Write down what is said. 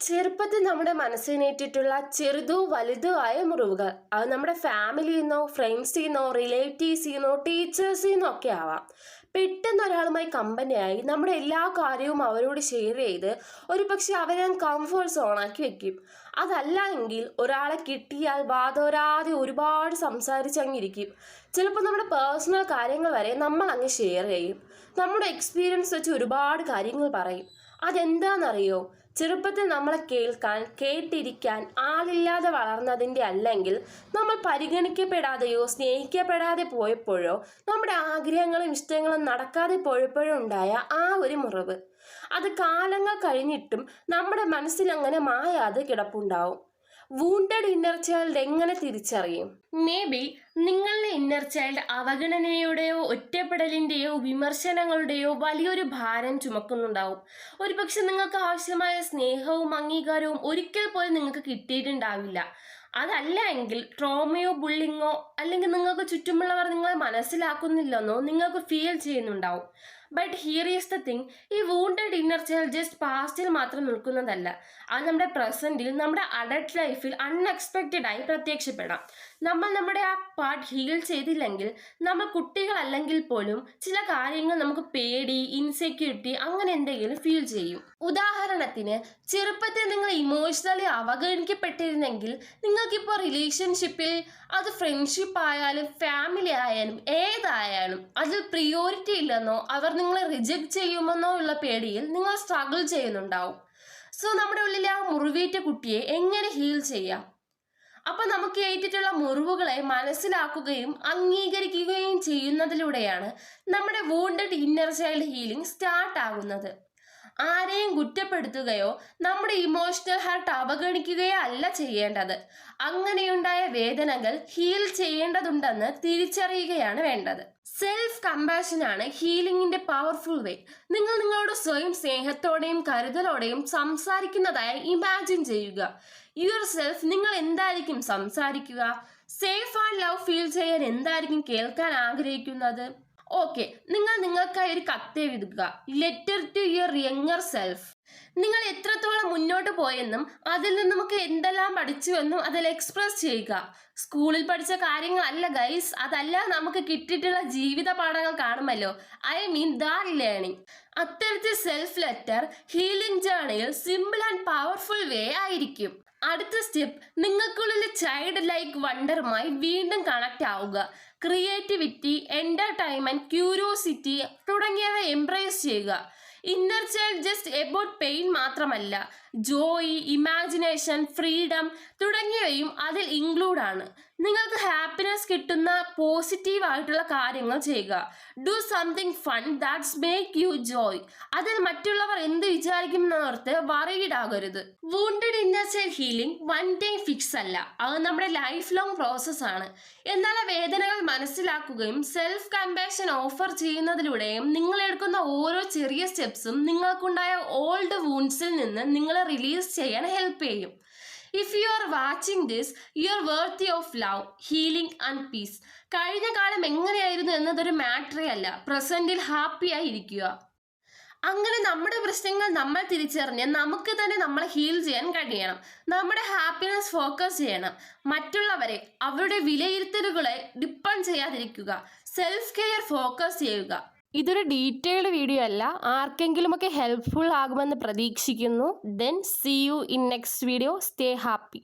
ചെറുപ്പത്തിൽ നമ്മുടെ മനസ്സിനേറ്റിട്ടുള്ള ചെറുതോ വലുതോ ആയ മുറിവുകൾ അത് നമ്മുടെ ഫാമിലിയിൽ നിന്നോ ഫ്രണ്ട്സിൽ നിന്നോ റിലേറ്റീവ്സിൽ നിന്നോ ടീച്ചേഴ്സിൽ നിന്നോ ഒക്കെ ആവാം. പെട്ടെന്ന് ഒരാളുമായി കമ്പനിയായി നമ്മുടെ എല്ലാ കാര്യവും അവരോട് ഷെയർ ചെയ്ത് ഒരു പക്ഷെ അവരെ കംഫേർട്ട് സോണാക്കി വെക്കും. അതല്ല എങ്കിൽ ഒരാളെ കിട്ടിയാൽ വാതോരാതെ ഒരുപാട് സംസാരിച്ചങ്ങിരിക്കും. ചിലപ്പോൾ നമ്മുടെ പേഴ്സണൽ കാര്യങ്ങൾ വരെ നമ്മൾ അങ്ങ് ഷെയർ ചെയ്യും. നമ്മുടെ എക്സ്പീരിയൻസ് വെച്ച് ഒരുപാട് കാര്യങ്ങൾ പറയും. അതെന്താണെന്നറിയോ? ചെറുപ്പത്തിൽ നമ്മളെ കേൾക്കാൻ കേട്ടിരിക്കാൻ ആളില്ലാതെ വളർന്നതിൻ്റെ അല്ലെങ്കിൽ നമ്മൾ പരിഗണിക്കപ്പെടാതെയോ സ്നേഹിക്കപ്പെടാതെ പോയപ്പോഴോ നമ്മുടെ ആഗ്രഹങ്ങളും ഇഷ്ടങ്ങളും നടക്കാതെ പോയപ്പോഴോ ഉണ്ടായ ആ ഒരു മുറിവ്, അത് കാലങ്ങൾ കഴിഞ്ഞിട്ടും നമ്മുടെ മനസ്സിൽ അങ്ങനെ മായാതെ കിടപ്പുണ്ടാവും. വൂണ്ടഡ് ഇന്നർ ചൈൽഡ് എങ്ങനെ തിരിച്ചറിയും? മേ ബി നിങ്ങളുടെ ഇന്നർ ചൈൽഡ് അവഗണനയുടെയോ ഒറ്റപ്പെടലിൻ്റെയോ വിമർശനങ്ങളുടെയോ വലിയൊരു ഭാരം ചുമക്കുന്നുണ്ടാവും. ഒരുപക്ഷെ നിങ്ങൾക്ക് ആവശ്യമായ സ്നേഹവും അംഗീകാരവും ഒരിക്കൽ പോലും നിങ്ങൾക്ക് കിട്ടിയിട്ടുണ്ടാവില്ല. അതല്ല എങ്കിൽ ട്രോമയോ ബുള്ളിങ്ങോ അല്ലെങ്കിൽ നിങ്ങൾക്ക് ചുറ്റുമുള്ളവർ നിങ്ങളെ മനസ്സിലാക്കുന്നില്ലെന്നോ നിങ്ങൾക്ക് ഫീൽ ചെയ്യുന്നുണ്ടാവും. But here is the thing, ഈ വൂണ്ടഡ് ഇന്നർ ചൈൽഡ് ജസ്റ്റ് പാസ്റ്റിൽ മാത്രം നിൽക്കുന്നതല്ല. അത് നമ്മുടെ പ്രസന്റിൽ നമ്മുടെ അഡൾട്ട് ലൈഫിൽ അൺഎക്സ്പെക്റ്റഡ് ആയി പ്രത്യക്ഷപ്പെടാം. നമ്മൾ നമ്മുടെ ആ പാർട്ട് ഹീൽ ചെയ്തില്ലെങ്കിൽ നമ്മൾ കുട്ടികളല്ലെങ്കിൽ പോലും ചില കാര്യങ്ങൾ നമുക്ക് പേടി, ഇൻസെക്യൂരിറ്റി അങ്ങനെ എന്തെങ്കിലും ഫീൽ ചെയ്യും. ഉദാഹരണത്തിന്, ചെറുപ്പത്തിൽ നിങ്ങൾ ഇമോഷണലി അവഗണിക്കപ്പെട്ടിരുന്നെങ്കിൽ നിങ്ങൾക്കിപ്പോൾ റിലേഷൻഷിപ്പിൽ, അത് ഫ്രണ്ട്ഷിപ്പ് ആയാലും ഫാമിലി ആയാലും ഏതായാലും അതിൽ പ്രിയോറിറ്റി ഇല്ലെന്നോ അവർ നിങ്ങളെ റിജക്റ്റ് ചെയ്യുമെന്നോ ഉള്ള പേടിയിൽ നിങ്ങൾ സ്ട്രഗിൾ ചെയ്യുന്നുണ്ടാവും. സോ നമ്മുടെ ഉള്ളിലെ ആ മുറിവേറ്റ കുട്ടിയെ എങ്ങനെ ഹീൽ ചെയ്യാം? അപ്പൊ നമുക്ക് ഏറ്റിട്ടുള്ള മുറിവുകളെ മനസ്സിലാക്കുകയും അംഗീകരിക്കുകയും ചെയ്യുന്നതിലൂടെയാണ് നമ്മുടെ wounded inner child healing start ആകുന്നത്. ആരെയും കുറ്റപ്പെടുത്തുകയോ നമ്മുടെ ഇമോഷണൽ ഹാർട്ട് അവഗണിക്കുകയോ അല്ല ചെയ്യേണ്ടത്. അങ്ങനെയുണ്ടായ വേദനകൾ ഹീൽ ചെയ്യേണ്ടതുണ്ടെന്ന് തിരിച്ചറിയുകയാണ് വേണ്ടത്. സെൽഫ് കമ്പാഷനാണ് ഹീലിംഗിന്റെ പവർഫുൾ വേ. നിങ്ങൾ നിങ്ങളോട് സ്വയം സ്നേഹത്തോടെയും കരുതലോടെയും സംസാരിക്കുന്നതായി ഇമാജിൻ ചെയ്യുക. യുവർ സെൽഫ് നിങ്ങൾ എന്തായിരിക്കും സംസാരിക്കുക? സേഫ് ആൻഡ് ലവ് ഫീൽ ചെയ്യാൻ എന്തായിരിക്കും കേൾക്കാൻ ആഗ്രഹിക്കുന്നത്? ഓക്കെ, നിങ്ങൾ നിങ്ങൾക്കായി ഒരു കത്ത് എഴുതുക. Letter to your younger self. നിങ്ങൾ എത്രത്തോളം മുന്നോട്ട് പോയെന്നും അതിൽ നിന്ന് നമുക്ക് എന്തെല്ലാം പഠിച്ചുവെന്നും അതിൽ എക്സ്പ്രസ് ചെയ്യുക. സ്കൂളിൽ പഠിച്ച കാര്യങ്ങളല്ല ഗൈസ്, അതല്ല നമുക്ക് കിട്ടിയിട്ടുള്ള ജീവിത പാഠങ്ങൾ കാണുമല്ലോ. I mean that learning. അത്തരത്തിൽ സെൽഫ് ലെറ്റർ ഹീലിംഗ് ജേർണിയിൽ സിമ്പിൾ ആൻഡ് പവർഫുൾ വേ ആയിരിക്കും. അടുത്ത സ്റ്റെപ്പ്, നിങ്ങൾക്കുള്ളിലെ ചൈൽഡ് ലൈക്ക് വണ്ടറുമായി വീണ്ടും കണക്ട് ആവുക. ക്രിയേറ്റിവിറ്റി, എന്റർടൈൻമെന്റ്, ക്യൂരിയോസിറ്റി തുടങ്ങിയവ എംബ്രേസ് ചെയ്യുക. Inner child just about pain മാത്രമല്ല, ജോയ്, ഇമാജിനേഷൻ, ഫ്രീഡം തുടങ്ങിയവയും അതിൽ ഇൻക്ലൂഡ് ആണ്. നിങ്ങൾക്ക് ഹാപ്പിനെസ് കിട്ടുന്ന പോസിറ്റീവ് ആയിട്ടുള്ള കാര്യങ്ങൾ ചെയ്യുക. Do something fun that's make you Joy. അതിൽ മറ്റുള്ളവർ എന്ത് വിചാരിക്കുമെന്നോർത്ത് വറീഡ് ആകരുത്. Wounded inner child healing one time fix അല്ല, അത് നമ്മുടെ ലൈഫ് ലോങ് പ്രോസസ് ആണ്. എന്നാൽ ആ വേദനകൾ മനസ്സിലാക്കുകയും സെൽഫ് കമ്പാഷൻ ഓഫർ ചെയ്യുന്നതിലൂടെയും നിങ്ങൾ എടുക്കുന്ന ഓരോ ചെറിയ സ്റ്റെപ്സും നിങ്ങൾക്കുണ്ടായ ഓൾഡ് വൂൺസിൽ നിന്ന് നിങ്ങളെ റിലീസ് ചെയ്യാൻ ഹെൽപ്പ് ചെയ്യും. If you are watching this, you are worthy of love, healing and piece. കഴിഞ്ഞ കാലം എങ്ങനെയായിരുന്നു എന്നതൊരു മാറ്ററേ അല്ല, പ്രസന്റിൽ ഹാപ്പിയായി ഇരിക്കുക. അങ്ങനെ നമ്മുടെ പ്രശ്നങ്ങൾ നമ്മൾ തിരിച്ചറിഞ്ഞ് നമുക്ക് തന്നെ നമ്മളെ ഹീൽ ചെയ്യാൻ കഴിയണം. നമ്മുടെ ഹാപ്പിനെസ് ഫോക്കസ് ചെയ്യണം. മറ്റുള്ളവരെ, അവരുടെ വിലയിരുത്തലുകളെ ഡിപ്പെൻഡ് ചെയ്യാതിരിക്കുക. സെൽഫ് കെയർ ഫോക്കസ് ചെയ്യുക. ഇതൊരു ഡീറ്റെയിൽഡ് വീഡിയോ അല്ല, ആർക്കെങ്കിലുമൊക്കെ ഹെൽപ്ഫുൾ ആകുമെന്ന് പ്രതീക്ഷിക്കുന്നു. Then see you in next video. Stay happy.